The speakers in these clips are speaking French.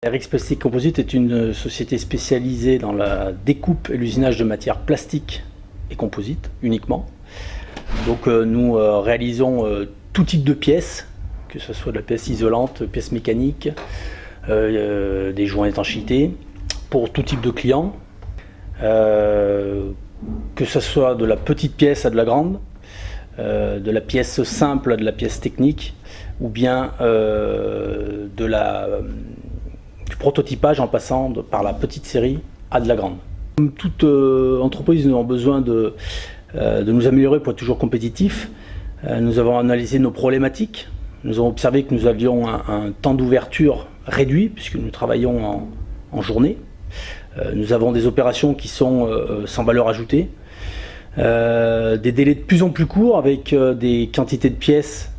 RX Plastic Composite est une société spécialisée dans la découpe et l'usinage de matières plastiques et composites uniquement. Donc nous réalisons tout type de pièces, que ce soit de la pièce isolante, pièces mécaniques, des joints d'étanchéité, pour tout type de clients, que ce soit de la petite pièce à de la grande, de la pièce simple à de la pièce technique, ou bien du prototypage en passant par la petite série à de la grande. Comme toute entreprise, nous avons besoin de nous améliorer pour être toujours compétitifs. Nous avons analysé nos problématiques. Nous avons observé que nous avions un temps d'ouverture réduit puisque nous travaillons en journée. Nous avons des opérations qui sont sans valeur ajoutée, des délais de plus en plus courts avec des quantités de pièces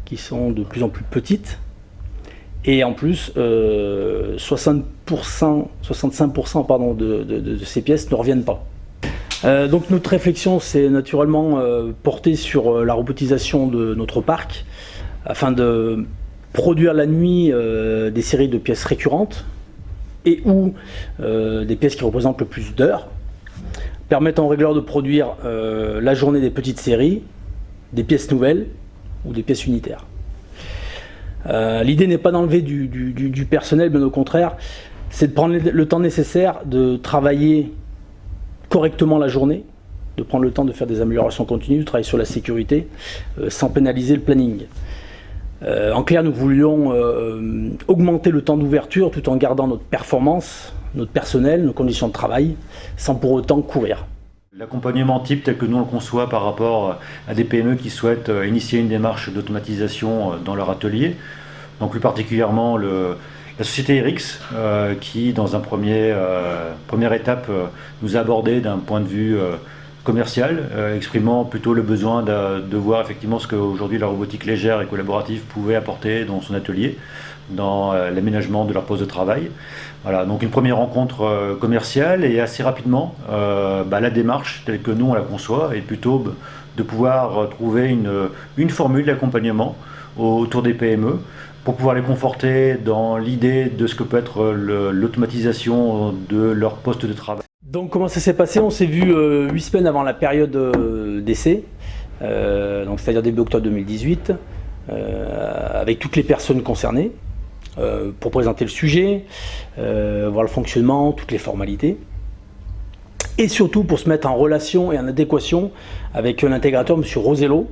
qui sont de plus en plus petites. Et en plus, 65% de ces pièces ne reviennent pas. Donc notre réflexion, c'est naturellement portée sur la robotisation de notre parc, afin de produire la nuit des séries de pièces récurrentes et ou des pièces qui représentent le plus d'heures, permettant au régleur de produire la journée des petites séries, des pièces nouvelles ou des pièces unitaires. L'idée n'est pas d'enlever du personnel, bien au contraire, c'est de prendre le temps nécessaire de travailler correctement la journée, de prendre le temps de faire des améliorations continues, de travailler sur la sécurité, sans pénaliser le planning. En clair, nous voulions augmenter le temps d'ouverture tout en gardant notre performance, notre personnel, nos conditions de travail, sans pour autant courir. L'accompagnement type tel que nous on le conçoit par rapport à des PME qui souhaitent initier une démarche d'automatisation dans leur atelier, donc plus particulièrement la société RX qui dans première étape nous a abordé d'un point de vue commercial, exprimant plutôt le besoin de voir effectivement ce qu'aujourd'hui la robotique légère et collaborative pouvait apporter dans son atelier, dans l'aménagement de leur poste de travail. Voilà, donc une première rencontre commerciale et assez rapidement, la démarche telle que nous on la conçoit est plutôt de pouvoir trouver une formule d'accompagnement autour des PME pour pouvoir les conforter dans l'idée de ce que peut être l'automatisation de leur poste de travail. Donc comment ça s'est passé? On s'est vu 8 semaines avant la période d'essai, c'est-à-dire début octobre 2018, avec toutes les personnes concernées, pour présenter le sujet, voir le fonctionnement, toutes les formalités, et surtout pour se mettre en relation et en adéquation avec l'intégrateur, M. Rosello,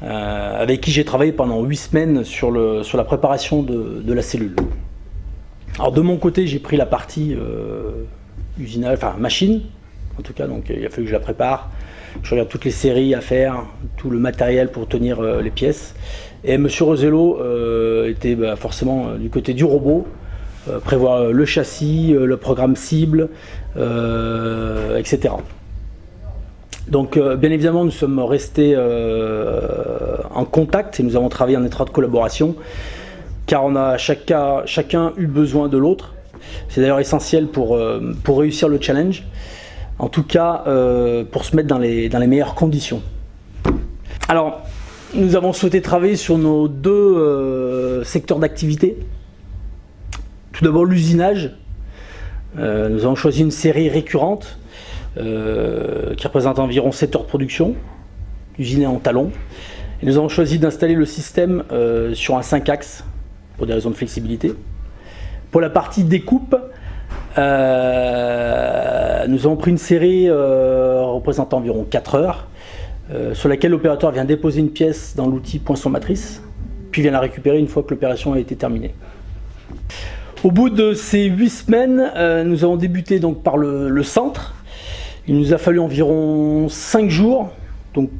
avec qui j'ai travaillé pendant 8 semaines sur la préparation de la cellule. Alors de mon côté, j'ai pris la partie usinage, enfin machine, en tout cas, donc il a fallu que je la prépare. Je regarde toutes les séries à faire, tout le matériel pour tenir les pièces. Et M. Rosello était forcément du côté du robot, prévoir le châssis, le programme cible, etc. Donc bien évidemment nous sommes restés en contact et nous avons travaillé en étroite collaboration, car on a chacun eu besoin de l'autre. C'est d'ailleurs essentiel pour réussir le challenge, en tout cas pour se mettre dans les meilleures conditions. Alors, nous avons souhaité travailler sur nos deux secteurs d'activité. Tout d'abord l'usinage. Nous avons choisi une série récurrente qui représente environ 7 heures de production, usinée en talon. Et nous avons choisi d'installer le système sur un 5 axes pour des raisons de flexibilité. Pour la partie découpe, nous avons pris une série représentant environ 4 heures, sur laquelle l'opérateur vient déposer une pièce dans l'outil poinçon matrice, puis vient la récupérer une fois que l'opération a été terminée. Au bout de ces 8 semaines, nous avons débuté donc par le centre. Il nous a fallu environ 5 jours donc,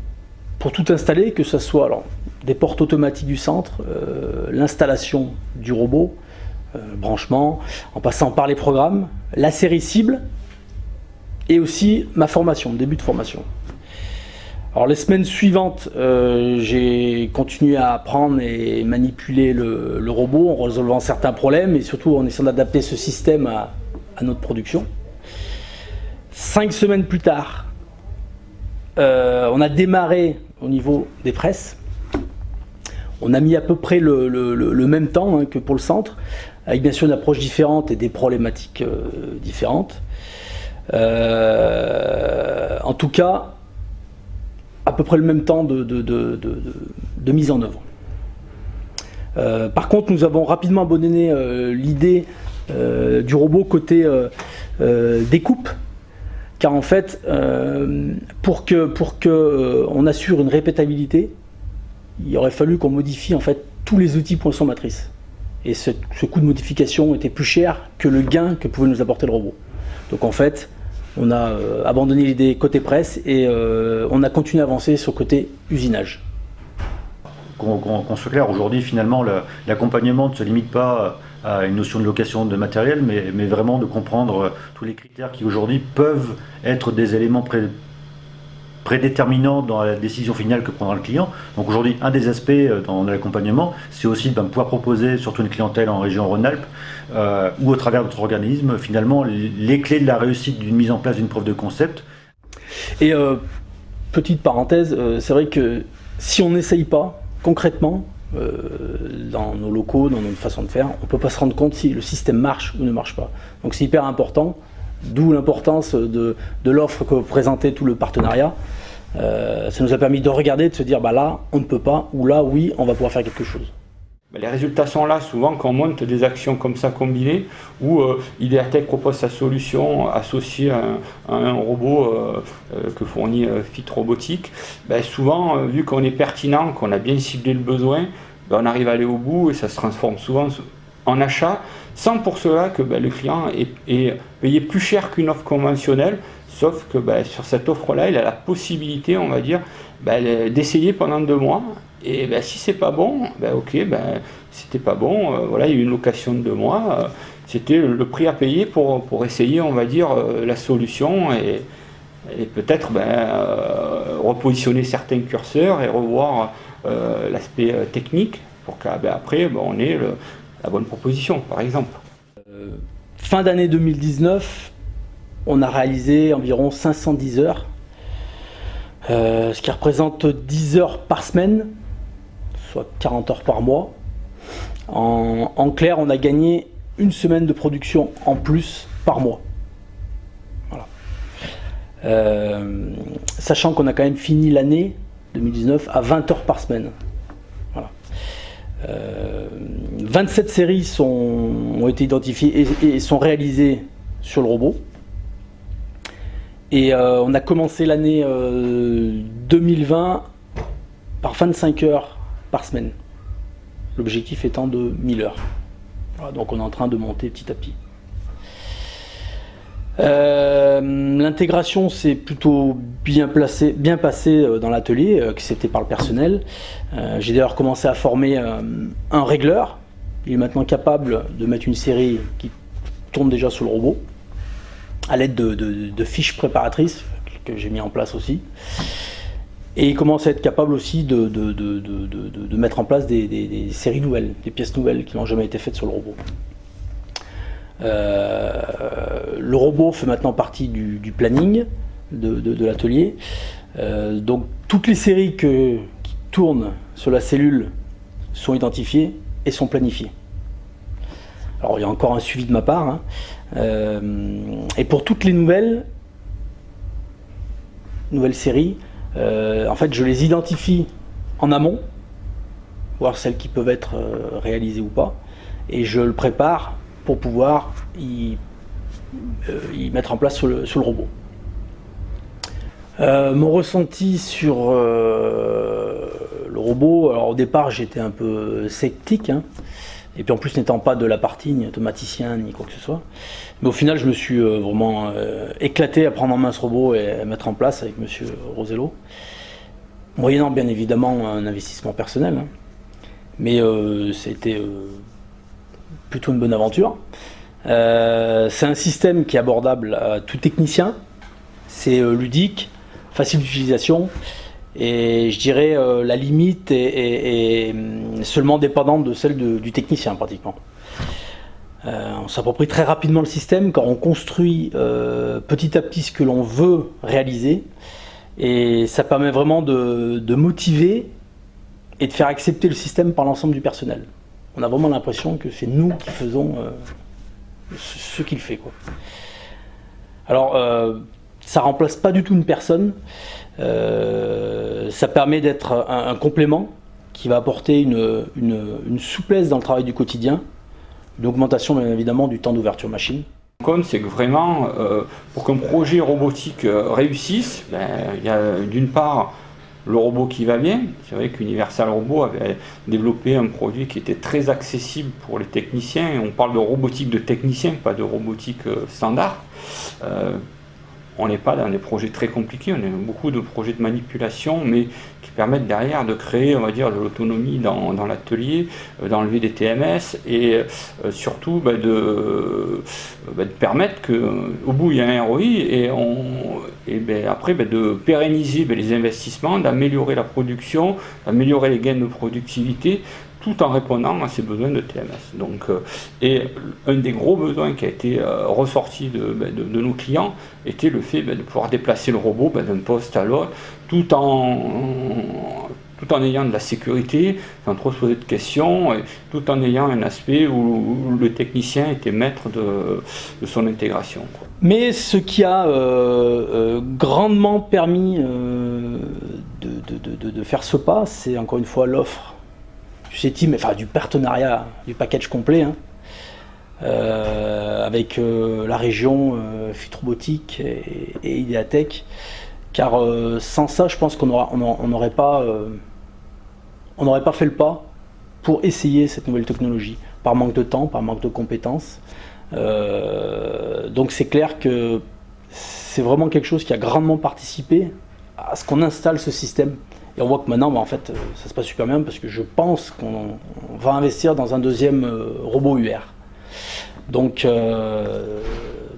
pour tout installer, que ce soit des portes automatiques du centre, l'installation du robot, branchement, en passant par les programmes, la série cible et aussi ma formation, début de formation. Alors les semaines suivantes, j'ai continué à apprendre et manipuler le robot en résolvant certains problèmes et surtout en essayant d'adapter ce système à notre production. 5 semaines plus tard, on a démarré au niveau des presses. On a mis à peu près le même temps que pour le centre. avec bien sûr une approche différente et des problématiques différentes. En tout cas, à peu près le même temps de mise en œuvre. Par contre, nous avons rapidement abandonné l'idée du robot côté découpe, car en fait, pour que on assure une répétabilité, il aurait fallu qu'on modifie en fait tous les outils poinçon matrice. Et ce coût de modification était plus cher que le gain que pouvait nous apporter le robot. Donc en fait, on a abandonné l'idée côté presse et on a continué à avancer sur le côté usinage. Qu'on soit clair, aujourd'hui finalement l'accompagnement ne se limite pas à une notion de location de matériel, mais vraiment de comprendre tous les critères qui aujourd'hui peuvent être des éléments prédéterminants dans la décision finale que prendra le client. Donc aujourd'hui, un des aspects dans l'accompagnement, c'est aussi de pouvoir proposer, surtout une clientèle en région Rhône-Alpes, ou au travers de notre organisme, finalement, les clés de la réussite d'une mise en place d'une preuve de concept. Et petite parenthèse, c'est vrai que si on n'essaye pas, concrètement, dans nos locaux, dans notre façon de faire, on ne peut pas se rendre compte si le système marche ou ne marche pas. Donc c'est hyper important, d'où l'importance de l'offre que présentait tout le partenariat. Ça nous a permis de regarder, de se dire là on ne peut pas, ou là oui on va pouvoir faire quelque chose. Les résultats sont là souvent quand on monte des actions comme ça combinées, où Ideatech propose sa solution associée à un robot que fournit Fit Robotique. Souvent, vu qu'on est pertinent, qu'on a bien ciblé le besoin, on arrive à aller au bout et ça se transforme souvent en achat, sans pour cela que le client est payé plus cher qu'une offre conventionnelle, sauf que sur cette offre-là, il a la possibilité, on va dire, d'essayer pendant 2 mois. Et si c'est pas bon, c'était pas bon, il y a eu une location de 2 mois, c'était le prix à payer pour essayer, on va dire, la solution et peut-être repositionner certains curseurs et revoir l'aspect technique pour qu'après on ait la bonne proposition, par exemple. Fin d'année 2019, on a réalisé environ 510 heures, ce qui représente 10 heures par semaine, soit 40 heures par mois. En clair, on a gagné 1 semaine de production en plus par mois. Voilà. Sachant qu'on a quand même fini l'année 2019 à 20 heures par semaine. Voilà. 27 séries ont été identifiées et sont réalisées sur le robot. Et on a commencé l'année 2020 par 25 heures par semaine. L'objectif étant de 1000 heures. Voilà, donc on est en train de monter petit à petit. L'intégration s'est plutôt bien passée dans l'atelier, qui s'était par le personnel. J'ai d'ailleurs commencé à former un régleur. Il est maintenant capable de mettre une série qui tourne déjà sur le robot, à l'aide de fiches préparatrices que j'ai mis en place aussi. Et il commence à être capable aussi de mettre en place des séries nouvelles, des pièces nouvelles qui n'ont jamais été faites sur le robot. Le robot fait maintenant partie du planning de l'atelier. Donc toutes les séries qui tournent sur la cellule sont identifiées et sont planifiées. Alors il y a encore un suivi de ma part, et pour toutes les nouvelles séries, en fait je les identifie en amont, voir celles qui peuvent être réalisées ou pas, et je le prépare pour pouvoir y mettre en place sur le robot. Mon ressenti sur le robot, alors au départ j'étais un peu sceptique, et puis en plus n'étant pas de la partie ni automaticien ni quoi que ce soit, mais au final je me suis vraiment éclaté à prendre en main ce robot et à mettre en place avec monsieur Rosello, moyennant bien évidemment un investissement personnel, mais c'était plutôt une bonne aventure. C'est un système qui est abordable à tout technicien, c'est ludique, facile d'utilisation, et je dirais la limite est seulement dépendante de celle du technicien pratiquement. On s'approprie très rapidement le système quand on construit petit à petit ce que l'on veut réaliser, et ça permet vraiment de motiver et de faire accepter le système par l'ensemble du personnel. On a vraiment l'impression que c'est nous qui faisons ce qu'il fait, quoi. Alors, ça remplace pas du tout une personne. Ça permet d'être un complément qui va apporter une souplesse dans le travail du quotidien, une augmentation bien évidemment du temps d'ouverture machine. Ce qu'on compte, c'est que vraiment, pour qu'un projet robotique réussisse, il y a d'une part le robot qui va bien. C'est vrai qu'Universal Robot avait développé un produit qui était très accessible pour les techniciens. Et on parle de robotique de techniciens, pas de robotique standard. On n'est pas dans des projets très compliqués, on a beaucoup de projets de manipulation, mais qui permettent derrière de créer, on va dire, de l'autonomie dans l'atelier, d'enlever des TMS et surtout de permettre qu'au bout il y a un ROI et après de pérenniser les investissements, d'améliorer la production, d'améliorer les gains de productivité, tout en répondant à ces besoins de TMS. Donc, et un des gros besoins qui a été ressorti de nos clients était le fait de pouvoir déplacer le robot d'un poste à l'autre, tout en ayant de la sécurité, sans trop se poser de questions, et tout en ayant un aspect où le technicien était maître de son intégration, quoi. Mais ce qui a grandement permis de faire ce pas, c'est encore une fois l'offre du CETIM, enfin du partenariat, du package complet, hein, avec la région FIT Robotique et Ideatech, car sans ça, je pense qu'on n'aurait pas fait le pas pour essayer cette nouvelle technologie, par manque de temps, par manque de compétences. Donc c'est clair que c'est vraiment quelque chose qui a grandement participé à ce qu'on installe ce système. Et on voit que maintenant, en fait, ça se passe super bien parce que je pense qu'on va investir dans un deuxième robot UR. Donc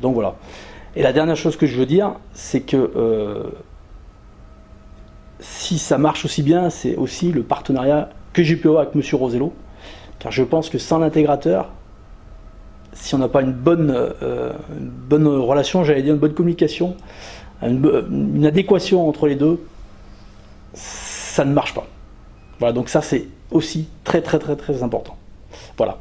voilà. Et la dernière chose que je veux dire, c'est que si ça marche aussi bien, c'est aussi le partenariat que j'ai pu avoir avec Monsieur Rosello. Car je pense que sans l'intégrateur, si on n'a pas une bonne relation, j'allais dire une bonne communication, une adéquation entre les deux, ça ne marche pas. Voilà, donc ça c'est aussi très très très très important. Voilà.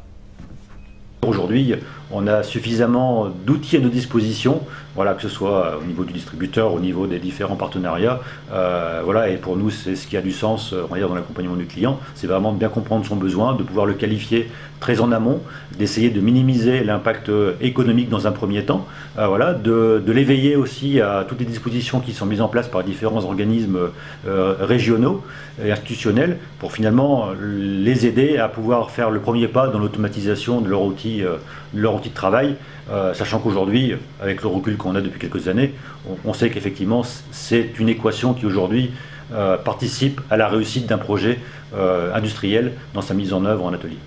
Aujourd'hui, on a suffisamment d'outils à nos dispositions, voilà, que ce soit au niveau du distributeur, au niveau des différents partenariats. Voilà, et pour nous, c'est ce qui a du sens, on va dire, dans l'accompagnement du client. C'est vraiment de bien comprendre son besoin, de pouvoir le qualifier très en amont, d'essayer de minimiser l'impact économique dans un premier temps, voilà, de l'éveiller aussi à toutes les dispositions qui sont mises en place par différents organismes régionaux et institutionnels pour finalement les aider à pouvoir faire le premier pas dans l'automatisation de leur outil de travail, sachant qu'aujourd'hui, avec le recul qu'on a depuis quelques années, on sait qu'effectivement c'est une équation qui aujourd'hui participe à la réussite d'un projet industriel dans sa mise en œuvre en atelier.